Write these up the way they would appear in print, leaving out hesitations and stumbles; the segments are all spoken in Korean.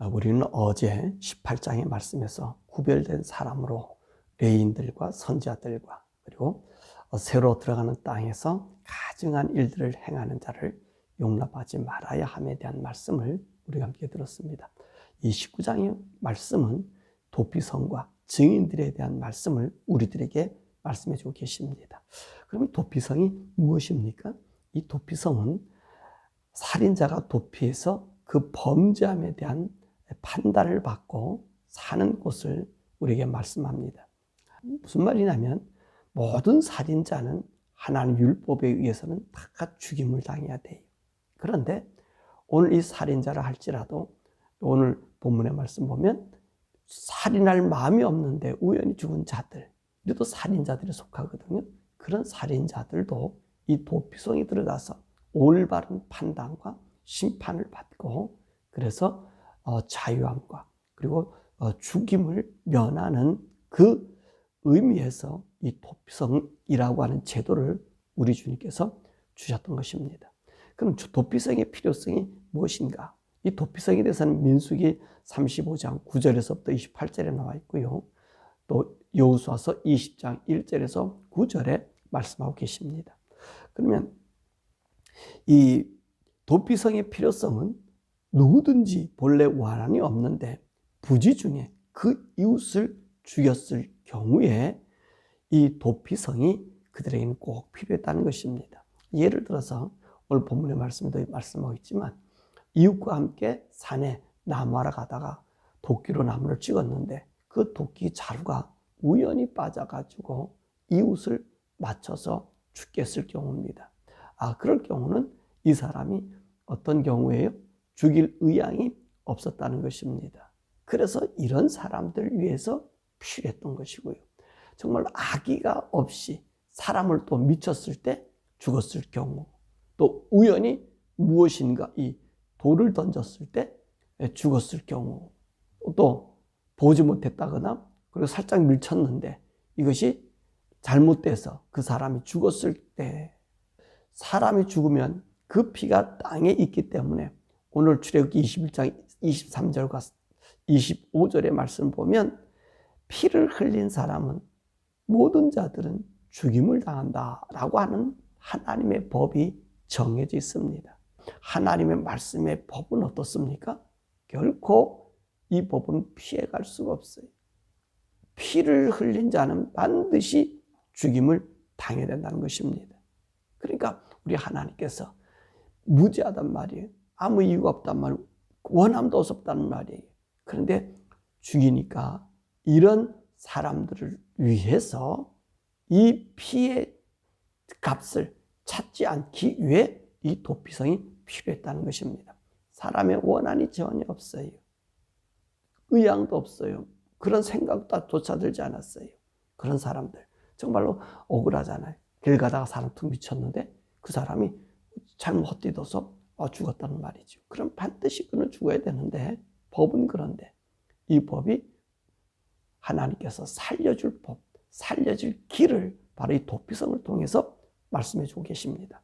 우리는 어제 18장의 말씀에서 구별된 사람으로 레위인들과 선지자들과 그리고 새로 들어가는 땅에서 가증한 일들을 행하는 자를 용납하지 말아야 함에 대한 말씀을 우리가 함께 들었습니다. 이 19장의 말씀은 도피성과 증인들에 대한 말씀을 우리들에게 말씀해 주고 계십니다. 그럼 도피성이 무엇입니까? 이 도피성은 살인자가 도피해서 그 범죄함에 대한 판단을 받고 사는 곳을 우리에게 말씀합니다. 무슨 말이냐면 모든 살인자는 하나님 율법에 의해서는 다 죽임을 당해야 돼요. 그런데 오늘 이 살인자라 할지라도 오늘 본문의 말씀 보면 살인할 마음이 없는데 우연히 죽은 자들, 이것도 살인자들이 속하거든요. 그런 살인자들도 이 도피성에 들어가서 올바른 판단과 심판을 받고 그래서 자유함과 그리고 죽임을 면하는 그 의미에서 이 도피성이라고 하는 제도를 우리 주님께서 주셨던 것입니다. 그럼 도피성의 필요성이 무엇인가? 이 도피성에 대해서는 민수기 35장 9절에서부터 28절에 나와 있고요. 또 여호수아서 20장 1절에서 9절에 말씀하고 계십니다. 그러면 이 도피성의 필요성은 누구든지 본래 원한이 없는데 부지 중에 그 이웃을 죽였을 경우에 이 도피성이 그들에게는 꼭 필요했다는 것입니다. 예를 들어서 오늘 본문의 말씀도 말씀하고 있지만 이웃과 함께 산에 나무하러 가다가 도끼로 나무를 찍었는데 그 도끼 자루가 우연히 빠져가지고 이웃을 맞춰서 죽게 했을 경우입니다. 그럴 경우는 이 사람이 어떤 경우에요? 죽일 의향이 없었다는 것입니다. 그래서 이런 사람들 위해서 필요했던 것이고요. 정말 악의가 없이 사람을 또 미쳤을 때 죽었을 경우, 또 우연히 무엇인가 이 돌을 던졌을 때 죽었을 경우, 또 보지 못했다거나 그리고 살짝 밀쳤는데 이것이 잘못돼서 그 사람이 죽었을 때, 사람이 죽으면 그 피가 땅에 있기 때문에 오늘 출애굽기 21장 23절과 25절의 말씀 보면 피를 흘린 사람은 모든 자들은 죽임을 당한다라고 하는 하나님의 법이 정해져 있습니다. 하나님의 말씀의 법은 어떻습니까? 결코 이 법은 피해갈 수가 없어요. 피를 흘린 자는 반드시 죽임을 당해야 된다는 것입니다. 그러니까 우리 하나님께서 무지하단 말이에요. 아무 이유가 없단 말이에요. 원함도 없었다는 말이에요. 그런데 죽이니까 이런 사람들을 위해서 이 피의 값을 찾지 않기 위해 이 도피성이 필요했다는 것입니다. 사람의 원한이 전혀 없어요. 의향도 없어요. 그런 생각도 조차 들지 않았어요. 그런 사람들 정말로 억울하잖아요. 길 가다가 사람 툭 미쳤는데 그 사람이 잘못 헛디뎌서 죽었다는 말이죠. 그럼 반드시 그는 죽어야 되는데 법은 그런데 이 법이 하나님께서 살려줄 법, 살려줄 길을 바로 이 도피성을 통해서 말씀해 주고 계십니다.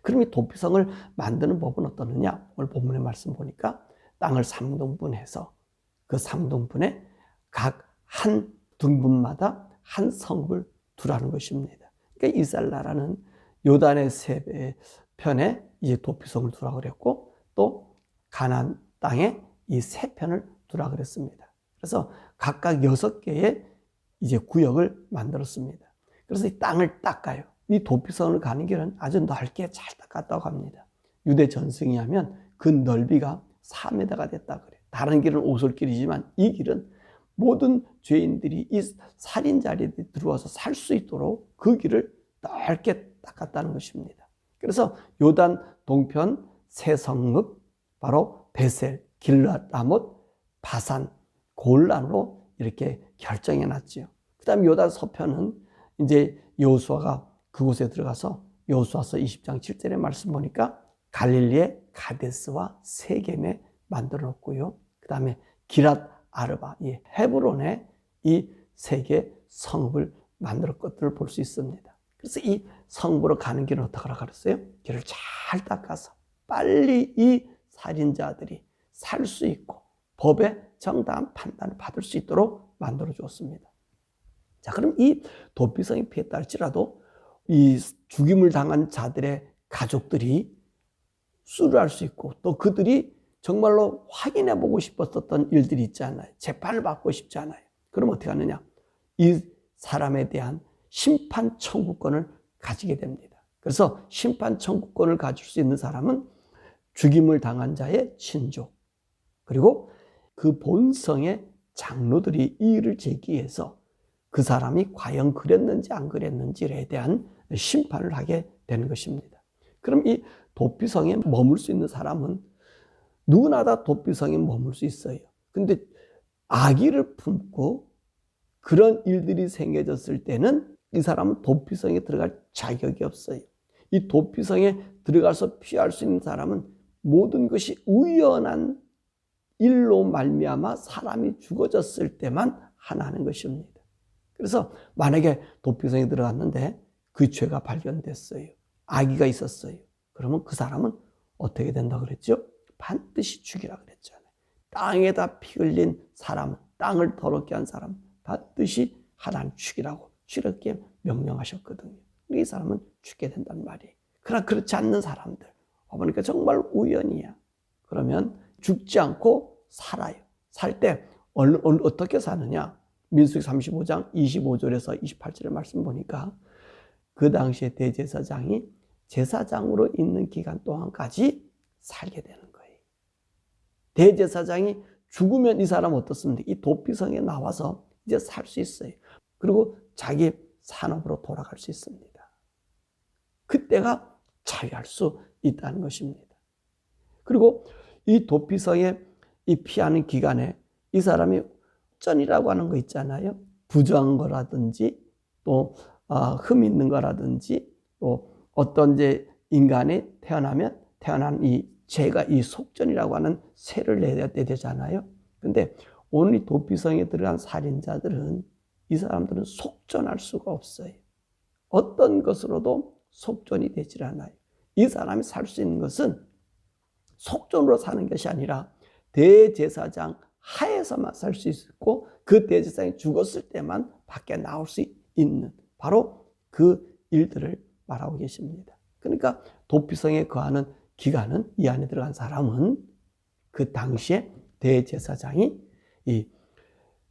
그럼 이 도피성을 만드는 법은 어떠느냐? 오늘 본문의 말씀 보니까 땅을 3등분해서 그 3등분에 각 한 등분마다 한 성읍을 두라는 것입니다. 그러니까 이스라엘 나라는 요단의 세 편에 이제 도피성을 두라 그랬고 또 가나안 땅에 이 세 편을 두라 그랬습니다. 그래서 각각 6개의 이제 구역을 만들었습니다. 그래서 이 땅을 닦아요. 이 도피성을 가는 길은 아주 넓게 잘 닦았다고 합니다. 유대 전승이 하면 그 넓이가 4m가 됐다 그래요. 다른 길은 오솔길이지만 이 길은 모든 죄인들이 이 살인자리에 들어와서 살 수 있도록 그 길을 넓게 닦았다는 것입니다. 그래서 요단 동편 세 성읍, 바로 베셀, 길랏, 라못, 바산, 골란으로 이렇게 결정해 놨지요. 그 다음에 요단 서편은 이제 여호수아가 그곳에 들어가서 여호수아서 20장 7절의 말씀 보니까 갈릴리의 가데스와 세겜에 만들어 놓고요. 그 다음에 기랏 아르바, 이 헤브론에 이 세 개 성읍을 만들 것들을 볼 수 있습니다. 그래서 이 성읍으로 가는 길은 어떻게 하라 그랬어요? 길을 잘 닦아서 빨리 이 살인자들이 살 수 있고 법의 정당한 판단을 받을 수 있도록 만들어 주었습니다. 자, 그럼 이 도피성에 피했다 할지라도 이 죽임을 당한 자들의 가족들이 수료할 수 있고 또 그들이 정말로 확인해 보고 싶었던 일들이 있잖아요. 재판을 받고 싶지 않아요. 그럼 어떻게 하느냐? 이 사람에 대한 심판 청구권을 가지게 됩니다. 그래서 심판 청구권을 가질 수 있는 사람은 죽임을 당한 자의 친족, 그리고 그 본성의 장로들이 이 일을 제기해서 그 사람이 과연 그랬는지 안 그랬는지에 대한 심판을 하게 되는 것입니다. 그럼 이 도피성에 머물 수 있는 사람은 누구나 다 도피성에 머물 수 있어요. 근데 악의를 품고 그런 일들이 생겨졌을 때는 이 사람은 도피성에 들어갈 자격이 없어요. 이 도피성에 들어가서 피할 수 있는 사람은 모든 것이 우연한 일로 말미암아 사람이 죽어졌을 때만 하나는 것입니다. 그래서 만약에 도피성에 들어갔는데 그 죄가 발견됐어요. 악의가 있었어요. 그러면 그 사람은 어떻게 된다고 그랬죠? 반드시 죽이라 그랬잖아요. 땅에다 피 흘린 사람, 땅을 더럽게 한 사람 반드시 하나님 죽이라고 죽이게 명령하셨거든요. 이 사람은 죽게 된단 말이에요. 그러나 그렇지 않는 사람들, 보니까 정말 우연이야. 그러면 죽지 않고 살아요. 살 때 어떻게 사느냐? 민수기 35장 25절에서 28절의 말씀 보니까 그 당시에 대제사장이 제사장으로 있는 기간 동안까지 살게 되는 거예요. 대제사장이 죽으면 이 사람 어떻습니까? 이 도피성에 나와서 이제 살 수 있어요. 그리고 자기 산업으로 돌아갈 수 있습니다. 그때가 자유할 수 있다는 것입니다. 그리고 이 도피성에 이 피하는 기간에 이 사람이 전이라고 하는 거 있잖아요. 부정한 거라든지 또 흠 있는 거라든지 또 어떤 이제 인간이 태어난 이 죄가 이 속전이라고 하는 세를 내야 되잖아요. 근데 오늘 이 도피성에 들어간 살인자들은 이 사람들은 속전할 수가 없어요. 어떤 것으로도 속전이 되질 않아요. 이 사람이 살 수 있는 것은 속전으로 사는 것이 아니라 대제사장 하에서만 살 수 있고 그 대제사장이 죽었을 때만 밖에 나올 수 있는 바로 그 일들을 말하고 계십니다. 그러니까 도피성에 거하는 기간은 이 안에 들어간 사람은 그 당시에 대제사장이 이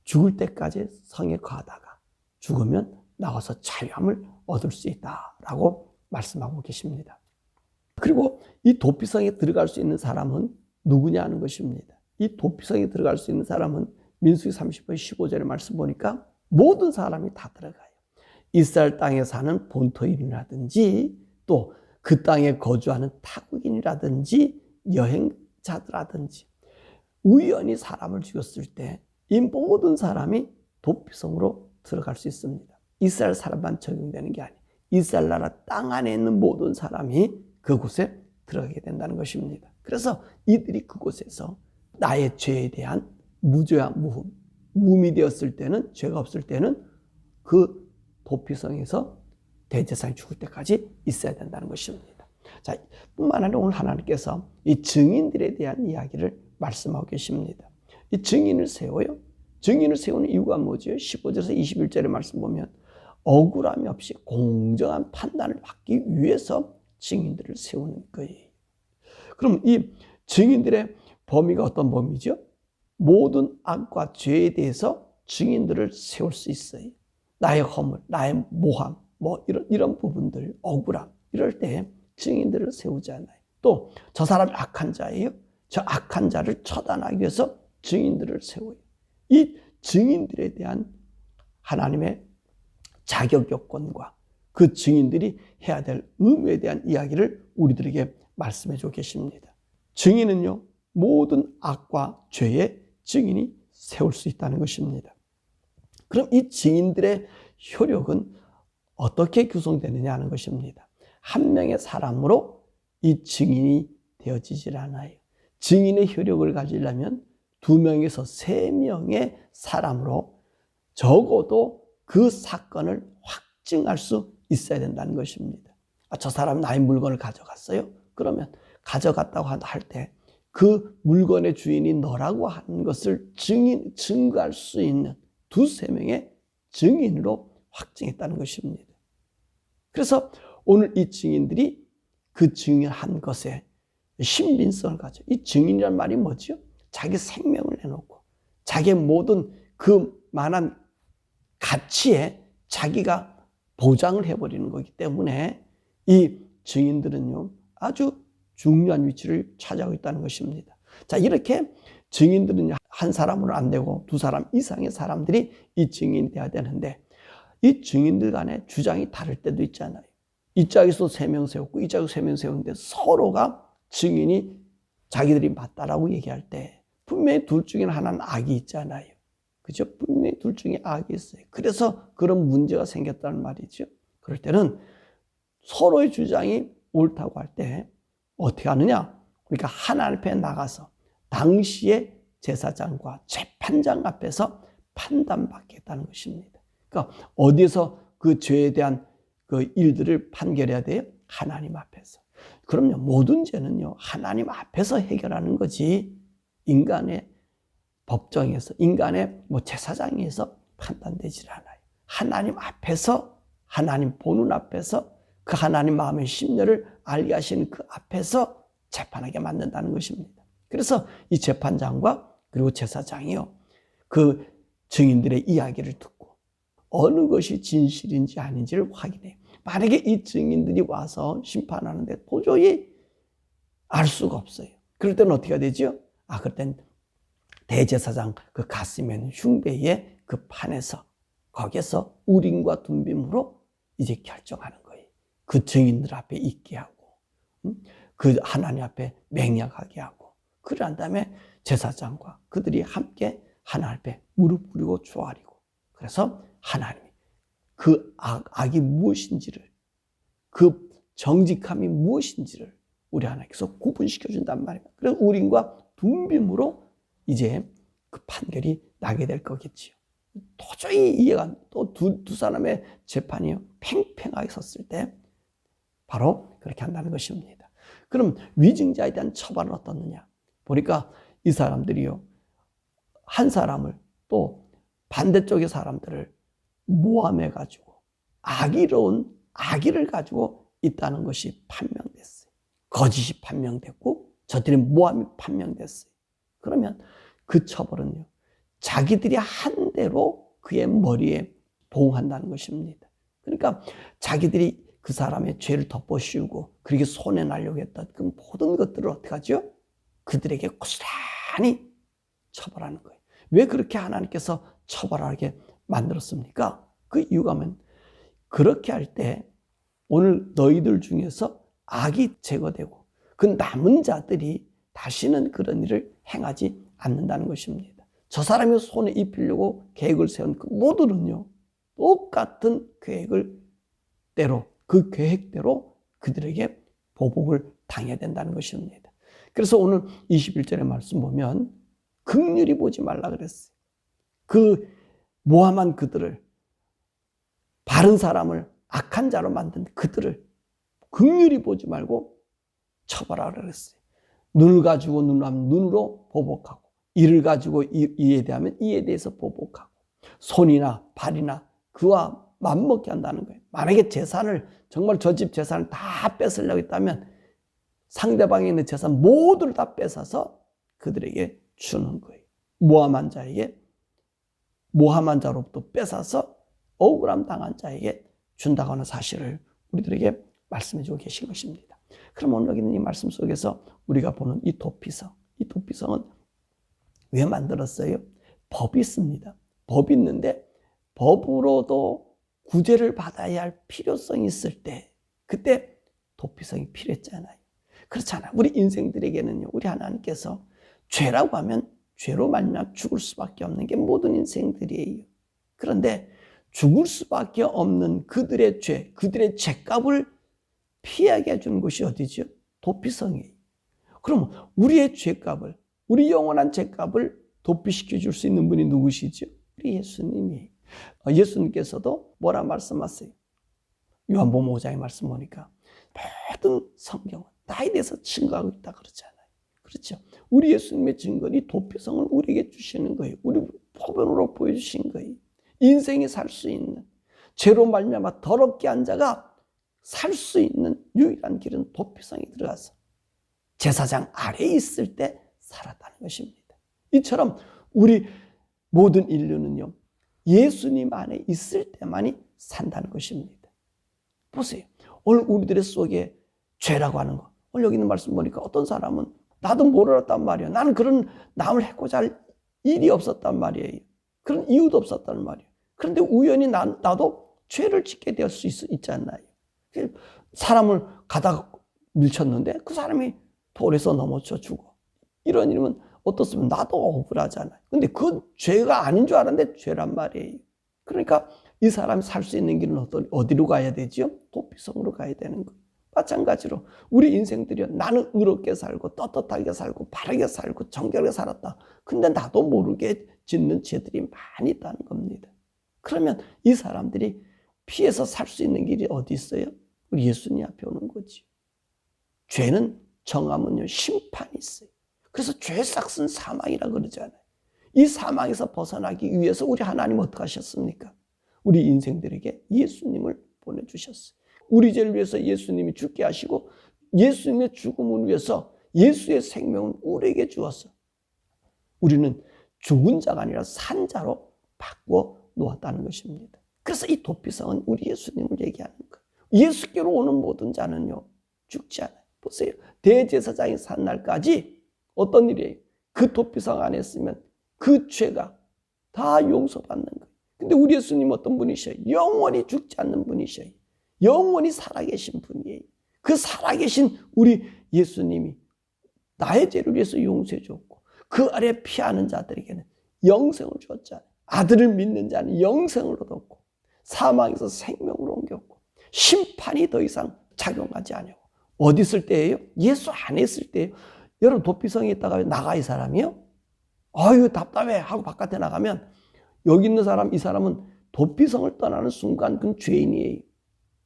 죽을 때까지 성에 거하다가 죽으면 나와서 자유함을 얻을 수 있다라고 말씀하고 계십니다. 그리고 이 도피성에 들어갈 수 있는 사람은 누구냐 하는 것입니다. 이 도피성에 들어갈 수 있는 사람은 민수기 30편 15절의 말씀 보니까 모든 사람이 다 들어가요. 이스라엘 땅에 사는 본토인이라든지 또 그 땅에 거주하는 타국인이라든지 여행자들이라든지 우연히 사람을 죽였을 때 이 모든 사람이 도피성으로 들어갈 수 있습니다. 이스라엘 사람만 적용되는 게 아니에요. 이스라엘 나라 땅 안에 있는 모든 사람이 그곳에 들어가게 된다는 것입니다. 그래서 이들이 그곳에서 나의 죄에 대한 무죄와 무음이 되었을 때는, 죄가 없을 때는 그 도피성에서 대제사장이 죽을 때까지 있어야 된다는 것입니다. 자, 뿐만 아니라 오늘 하나님께서 이 증인들에 대한 이야기를 말씀하고 계십니다. 이 증인을 세워요. 증인을 세우는 이유가 뭐죠? 15절에서 21절의 말씀 보면 억울함이 없이 공정한 판단을 받기 위해서 증인들을 세우는 거예요. 그럼 이 증인들의 범위가 어떤 범위죠? 모든 악과 죄에 대해서 증인들을 세울 수 있어요. 나의 허물, 나의 모함, 이런 부분들, 억울함, 이럴 때 증인들을 세우잖아요. 또 저 사람이 악한 자예요. 저 악한 자를 처단하기 위해서 증인들을 세워요. 이 증인들에 대한 하나님의 자격 요건과 그 증인들이 해야 될 의무에 대한 이야기를 우리들에게 말씀해 주고 계십니다. 증인은요, 모든 악과 죄의 증인이 세울 수 있다는 것입니다. 그럼 이 증인들의 효력은 어떻게 구성되느냐 하는 것입니다. 한 명의 사람으로 이 증인이 되어지질 않아요. 증인의 효력을 가지려면 2명에서 3명의 사람으로 적어도 그 사건을 확증할 수 있어야 된다는 것입니다. 저 사람 나의 물건을 가져갔어요? 그러면 가져갔다고 할 때 그 물건의 주인이 너라고 하는 것을 증거할 수 있는 두세 명의 증인으로 확증했다는 것입니다. 그래서 오늘 이 증인들이 그 증인한 것에 신빙성을 가져. 이 증인이란 말이 뭐죠? 자기 생명을 내놓고 자기의 모든 그 만한 가치에 자기가 보장을 해버리는 거기 때문에 이 증인들은요, 아주 중요한 위치를 차지하고 있다는 것입니다. 자, 이렇게 증인들은 한 사람으로 안 되고 두 사람 이상의 사람들이 이 증인이 돼야 되는데, 이 증인들 간에 주장이 다를 때도 있잖아요. 이쪽에서 3명 세웠고 이쪽에서 3명 세웠는데 서로가 증인이 자기들이 맞다라고 얘기할 때 분명히 둘 중에 하나는 악이 있잖아요. 그죠? 분명히 둘 중에 악이 있어요. 그래서 그런 문제가 생겼다는 말이죠. 그럴 때는 서로의 주장이 옳다고 할 때 어떻게 하느냐? 그러니까 하나님 앞에 나가서 당시의 제사장과 재판장 앞에서 판단받겠다는 것입니다. 그러니까 어디에서 그 죄에 대한 그 일들을 판결해야 돼요? 하나님 앞에서. 그럼요, 모든 죄는요, 하나님 앞에서 해결하는 거지, 인간의 법정에서, 인간의 제사장에서 판단되질 않아요. 하나님 앞에서, 하나님 보는 앞에서, 그 하나님 마음의 심려를 알게 하시는 그 앞에서 재판하게 만든다는 것입니다. 그래서 이 재판장과 그리고 제사장이요, 그 증인들의 이야기를 듣고 어느 것이 진실인지 아닌지를 확인해요. 만약에 이 증인들이 와서 심판하는데 도저히 알 수가 없어요. 그럴 때는 어떻게 되죠? 그럴 땐 대제사장 그 가스면 흉배의 그 판에서, 거기에서 우림과 둠빔으로 이제 결정하는 거예요. 그 증인들 앞에 있게 하고, 그 하나님 앞에 맹약하게 하고, 그런 다음에 제사장과 그들이 함께 하나님 앞에 무릎 꿇고 조아리고, 그래서 하나님이 그 악이 무엇인지를, 그 정직함이 무엇인지를 우리 하나님께서 구분시켜준단 말입니다. 그래서 우림과 둠빔으로 이제 그 판결이 나게 될 거겠지요. 도저히 이해가 안 돼. 또 두 사람의 재판이요, 팽팽하게 섰을 때 바로 그렇게 한다는 것입니다. 그럼 위증자에 대한 처벌은 어떻느냐? 보니까 이 사람들이요, 한 사람을 또 반대쪽의 사람들을 모함해가지고 악의로운 악의를 가지고 있다는 것이 판명됐어요. 거짓이 판명됐고 저들의 모함이 판명됐어요. 그러면 그 처벌은요, 자기들이 한 대로 그의 머리에 보응한다는 것입니다. 그러니까 자기들이 그 사람의 죄를 덮어씌우고 그렇게 손해나려고 했던 그 모든 것들을 어떻게 하죠? 그들에게 고스란히 처벌하는 거예요. 왜 그렇게 하나님께서 처벌하게 만들었습니까? 그 이유가 뭐냐면, 그렇게 할 때 오늘 너희들 중에서 악이 제거되고 그 남은 자들이 다시는 그런 일을 행하지 않는다는 것입니다. 저 사람이 손에 입히려고 계획을 세운 그 모두는요, 똑같은 그 계획대로 그들에게 보복을 당해야 된다는 것입니다. 그래서 오늘 21절의 말씀 보면 긍휼히 보지 말라 그랬어요. 그 모함한 그들을, 바른 사람을 악한 자로 만든 그들을 긍휼히 보지 말고 처벌하라 그랬어요. 눈을 가지고 눈하면 눈으로 보복하고, 이를 가지고 이에 대하면 이에 대해서 보복하고, 손이나 발이나 그와 맞먹게 한다는 거예요. 만약에 재산을, 정말 저 집 재산을 다 뺏으려고 했다면 상대방에 있는 재산 모두를 다 뺏어서 그들에게 주는 거예요. 모함한 자로부터 뺏어서 억울함 당한 자에게 준다고 하는 사실을 우리들에게 말씀해 주고 계신 것입니다. 그럼 오늘 여기 있는 이 말씀 속에서 우리가 보는 이 도피성은 왜 만들었어요? 법이 있습니다. 법이 있는데 법으로도 구제를 받아야 할 필요성이 있을 때, 그때 도피성이 필요했잖아요. 그렇잖아요. 우리 인생들에게는요, 우리 하나님께서 죄라고 하면 죄로 말미암아 죽을 수밖에 없는 게 모든 인생들이에요. 그런데 죽을 수밖에 없는 그들의 죄, 그들의 죄값을 피하게 해주는 것이 어디죠? 도피성이에요. 그럼 우리의 죄값을, 우리 영원한 죄값을 도피시켜 줄 수 있는 분이 누구시죠? 우리 예수님이에요. 예수님께서도 뭐라 말씀하세요? 요한복음 5장의 말씀 보니까 모든 성경은 나에 대해서 증거하고 있다 그러잖아요. 그렇죠? 우리 예수님의 증거, 이 도피성을 우리에게 주시는 거예요. 우리 포변으로 보여주신 거예요. 인생이 살 수 있는, 죄로 말미암아 더럽게 한 자가 살 수 있는 유일한 길은 도피성에 들어가서 제사장 아래에 있을 때 살았다는 것입니다. 이처럼 우리 모든 인류는요, 예수님 안에 있을 때만이 산다는 것입니다. 보세요. 오늘 우리들의 속에 죄라고 하는 거, 오늘 여기 있는 말씀 보니까 어떤 사람은 나도 몰랐단 말이에요. 나는 그런 남을 해코자 할 일이 없었단 말이에요. 그런 이유도 없었단 말이에요. 그런데 우연히 나도 죄를 짓게 될 수 있잖아요. 사람을 가다가 밀쳤는데 그 사람이 돌에서 넘어져 죽어. 이런 일이면 어떻습니까? 나도 억울하잖아요. 근데 그건 죄가 아닌 줄 알았는데 죄란 말이에요. 그러니까 이 사람이 살 수 있는 길은 어디로 가야 되죠? 도피성으로 가야 되는 거예요. 마찬가지로 우리 인생들이요, 나는 의롭게 살고 떳떳하게 살고 바르게 살고 정결하게 살았다. 근데 나도 모르게 짓는 죄들이 많이 있다는 겁니다. 그러면 이 사람들이 피해서 살 수 있는 길이 어디 있어요? 우리 예수님 앞에 오는 거지. 죄는 정하면요, 심판이 있어요. 그래서 죄 삭은 사망이라 그러잖아요. 이 사망에서 벗어나기 위해서 우리 하나님 어떻게 하셨습니까? 우리 인생들에게 예수님을 보내주셨어요. 우리 죄를 위해서 예수님이 죽게 하시고 예수님의 죽음을 위해서 예수의 생명을 우리에게 주었어. 우리는 죽은 자가 아니라 산 자로 바꿔 놓았다는 것입니다. 그래서 이 도피성은 우리 예수님을 얘기하는 거예요. 예수께로 오는 모든 자는요, 죽지 않아요. 보세요. 대제사장이 산 날까지 어떤 일이에요? 그 도피성 안에 있으면 그 죄가 다 용서받는 거예요. 근데 우리 예수님 어떤 분이셔요? 영원히 죽지 않는 분이셔요. 영원히 살아계신 분이에요. 그 살아계신 우리 예수님이 나의 죄를 위해서 용서해 줬고 그 아래 피하는 자들에게는 영생을 주었잖아요. 아들을 믿는 자는 영생을 얻었고 사망에서 생명으로 옮겼고 심판이 더 이상 작용하지 않고 어디 있을 때예요? 예수 안에 있을 때예요. 여러분 도피성에 있다가 나가 이 사람이요? 아유 답답해 하고 바깥에 나가면 여기 있는 사람, 이 사람은 도피성을 떠나는 순간 그건 죄인이에요.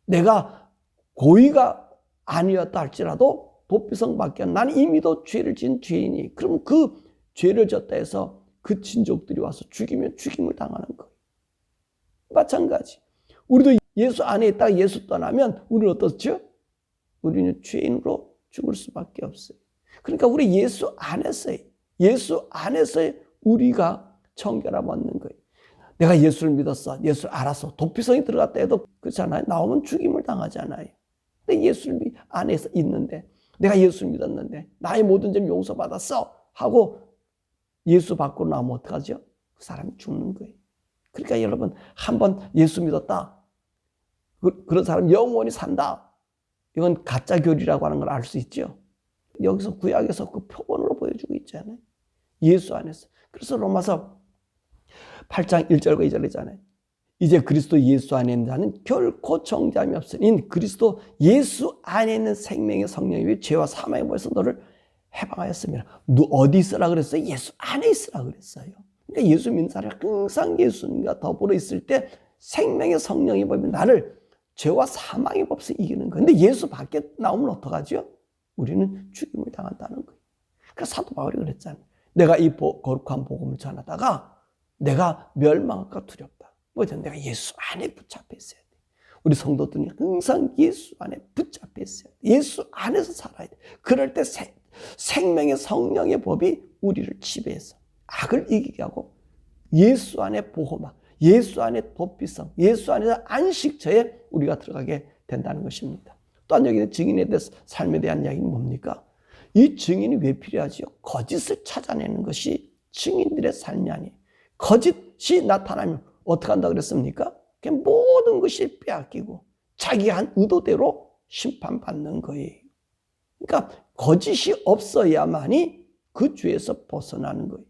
내가 고의가 아니었다 할지라도 도피성 밖에 나는 이미도 죄를 지은 죄인이에요. 그럼 그 죄를 졌다 해서 그 친족들이 와서 죽이면 죽임을 당하는 거예요. 마찬가지. 우리도 예수 안에 있다가 예수 떠나면 우리는 어떻죠? 우리는 죄인으로 죽을 수밖에 없어요. 그러니까 우리 예수 안에서요. 예수 안에서 우리가 정결함 얻는 거예요. 내가 예수를 믿었어. 예수를 알았어. 도피성에 들어갔다 해도 그렇잖아요. 나오면 죽임을 당하잖아요. 근데 예수를 안에서 있는데 내가 예수를 믿었는데 나의 모든 죄를 용서받았어 하고 예수 밖으로 나오면 어떡하죠? 그 사람이 죽는 거예요. 그러니까 여러분 한번 예수 믿었다. 그런 사람 영원히 산다. 이건 가짜 교리라고 하는 걸 알 수 있죠. 여기서 구약에서 그 표본으로 보여주고 있잖아요. 예수 안에서. 그래서 로마서 8장 1절과 2절이잖아요. 이제 그리스도 예수 안에 있는 자는 결코 정죄함이 없으니 그리스도 예수 안에 있는 생명의 성령이 위해 죄와 사망의 벌에서 너를 해방하였습니다. 너 어디 있으라 그랬어요? 예수 안에 있으라 그랬어요. 그러니까 예수 믿는 사람이 항상 예수님과 더불어 있을 때 생명의 성령이 보면 나를 죄와 사망의 법에서 이기는 거예요. 근데 예수 밖에 나오면 어떡하죠? 우리는 죽임을 당한다는 거예요. 그래서 사도 바울이 그랬잖아요. 내가 이 거룩한 복음을 전하다가 내가 멸망할까 두렵다. 뭐죠? 내가 예수 안에 붙잡혀 있어야 돼. 우리 성도들은 항상 예수 안에 붙잡혀 있어야 돼. 예수 안에서 살아야 돼. 그럴 때 생명의 성령의 법이 우리를 지배해서 악을 이기게 하고 예수 안에 보호막, 예수 안에 도피성, 예수 안에서 안식처에 우리가 들어가게 된다는 것입니다. 또한 여기는 증인에 대해서 삶에 대한 이야기는 뭡니까? 이 증인이 왜 필요하지요? 거짓을 찾아내는 것이 증인들의 삶이 아니에요. 거짓이 나타나면 어떻게 한다 그랬습니까? 그냥 모든 것이 빼앗기고 자기 한 의도대로 심판받는 거예요. 그러니까 거짓이 없어야만이 그 죄에서 벗어나는 거예요.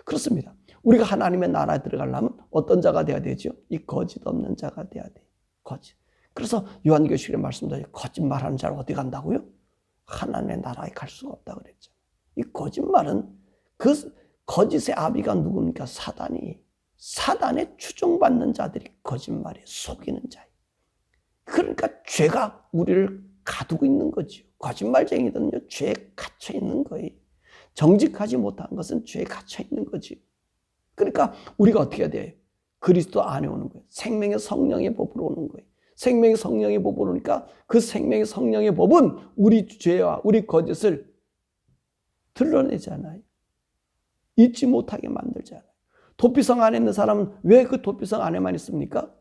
그렇습니다. 우리가 하나님의 나라에 들어가려면 어떤 자가 돼야 되죠? 이 거짓 없는 자가 돼야 돼요. 거짓. 그래서 요한계시록에 말씀드린 거짓말하는 자는 어디 간다고요? 하나님의 나라에 갈 수가 없다 그랬죠. 이 거짓말은 그 거짓의 아비가 누굽니까? 사단이. 사단에 추종받는 자들이 거짓말에 속이는 자예요. 그러니까 죄가 우리를 가두고 있는 거죠. 거짓말쟁이들은요, 죄에 갇혀 있는 거예요. 정직하지 못한 것은 죄에 갇혀 있는 거지. 그러니까 우리가 어떻게 해야 돼요? 그리스도 안에 오는 거예요. 생명의 성령의 법으로 오는 거예요. 생명의 성령의 법으로 오니까 그 생명의 성령의 법은 우리 죄와 우리 거짓을 드러내잖아요. 잊지 못하게 만들잖아요. 도피성 안에 있는 사람은 왜 그 도피성 안에만 있습니까?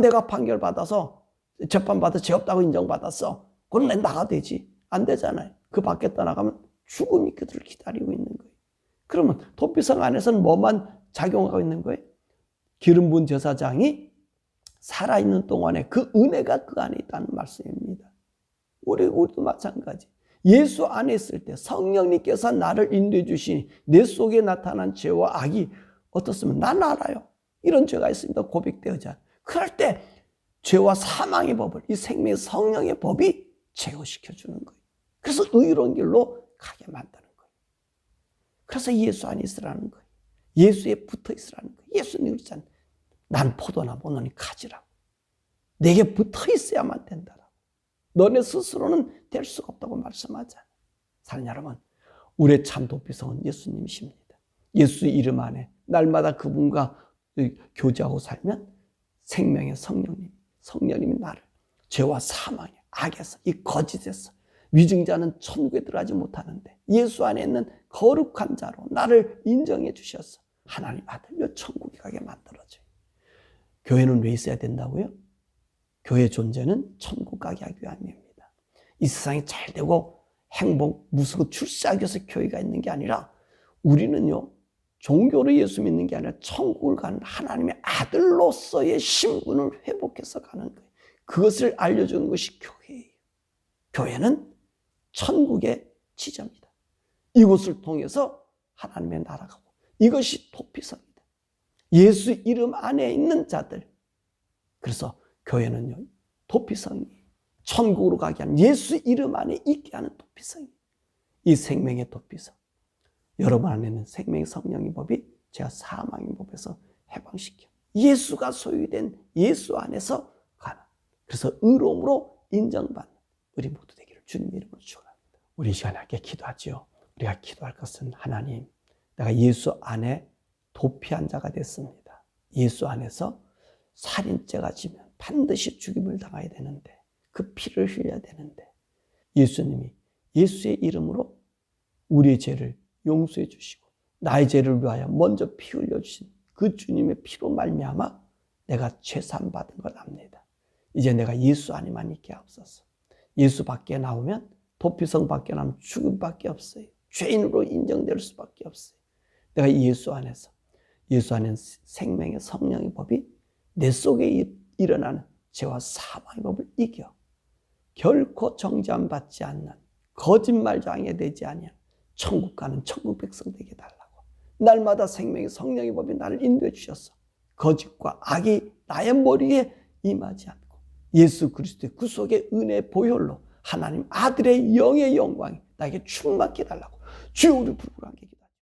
내가 판결받아서 재판받아 죄 없다고 인정받았어. 그럼 난 나가야 되지. 안 되잖아요. 그 밖에 떠나가면 죽음이 그들을 기다리고 있는 거예요. 그러면 도피성 안에서는 뭐만 작용하고 있는 거예요? 기름 부은 제사장이 살아있는 동안에 그 은혜가 그 안에 있다는 말씀입니다. 우리도 마찬가지. 예수 안에 있을 때 성령님께서 나를 인도해 주시니 내 속에 나타난 죄와 악이 어떻습니까? 난 알아요. 이런 죄가 있습니다. 고백되어져. 그럴 때 죄와 사망의 법을 이 생명의 성령의 법이 제어시켜주는 거예요. 그래서 의로운 길로 가게 만드는 거예요. 그래서 예수 안에 있으라는 거예요. 예수에 붙어 있으라는 거예요. 예수님 그러잖아요. 난 포도나 못 노니 가지라고. 내게 붙어 있어야만 된다라고. 너네 스스로는 될 수가 없다고 말씀하잖아요. 사랑하는 여러분, 우리의 참 도피성은 예수님이십니다. 예수 이름 안에 날마다 그분과 교제하고 살면 생명의 성령님이 나를 죄와 사망의 악에서 이 거짓에서 위증자는 천국에 들어가지 못하는데 예수 안에 있는 거룩한 자로 나를 인정해 주셔서 하나님 아들로 천국에 가게 만들어줘요. 교회는 왜 있어야 된다고요? 교회 존재는 천국 가게 하기 위함입니다. 이 세상이 잘 되고 행복, 무수고 출세하기 위해서 교회가 있는 게 아니라 우리는요, 종교로 예수 믿는 게 아니라 천국을 가는 하나님의 아들로서의 신분을 회복해서 가는 거예요. 그것을 알려주는 것이 교회예요. 교회는 천국의 지점이다. 이곳을 통해서 하나님의 나라가 오고 이것이 도피성이다. 예수 이름 안에 있는 자들. 그래서 교회는요, 도피성이에요. 천국으로 가게 하는 예수 이름 안에 있게 하는 도피성이에요. 이 생명의 도피성. 여러분 안에 있는 생명의 성령의 법이 죄와 사망의 법에서 해방시켜 예수가 소유된 예수 안에서 가는, 그래서 의로움으로 인정받는 우리 모두 되기를 주님 이름으로 축원합니다. 우리 시간에 함께 기도하지요. 우리가 기도할 것은 하나님, 내가 예수 안에 도피한 자가 됐습니다. 예수 안에서 살인죄가 지면 반드시 죽임을 당해야 되는데 그 피를 흘려야 되는데 예수님이 예수의 이름으로 우리의 죄를 용서해 주시고 나의 죄를 위하여 먼저 피 흘려주신 그 주님의 피로 말미암아 내가 죄산 받은 걸 압니다. 이제 내가 예수 안에만 있게 하옵소서. 예수 밖에 나오면 도피성 밖에 나오면 죽음밖에 없어요. 죄인으로 인정될 수밖에 없어요. 내가 예수 안에서, 예수 안에는 생명의 성령의 법이 내 속에 일어나는 죄와 사망의 법을 이겨 결코 정죄함 받지 않는 거짓말 장애되지 아니한 천국 가는 천국 백성 되게 달라고. 날마다 생명의 성령의 법이 나를 인도해 주셔서 거짓과 악이 나의 머리에 임하지 않고 예수 그리스도의 구속의 은혜의 보혈로 하나님 아들의 영의 영광이 나에게 충만케 달라고 주여 우리 부르고 함께